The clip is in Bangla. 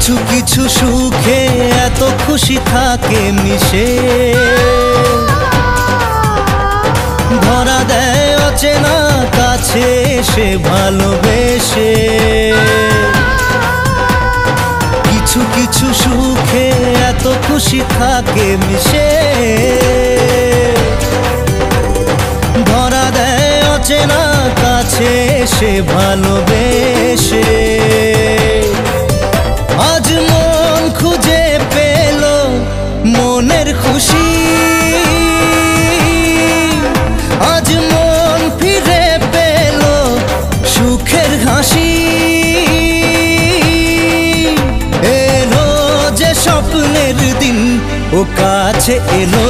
কিছু কিছু সুখে এত খুশি থাকে মিশে, ধরা দেয় অচেনা কাছে এসে ভালোবেসে। কিছু কিছু সুখে এত খুশি থাকে মিশে, ধরা দেয় অচেনা কাছে এসে ভালোবেসে। আজ মন খুঁজে পেল মনের খুশি, আজ মন ফিরে পেল সুখের হাসি। এলো যে স্বপ্নের দিন ও কাছে এলো,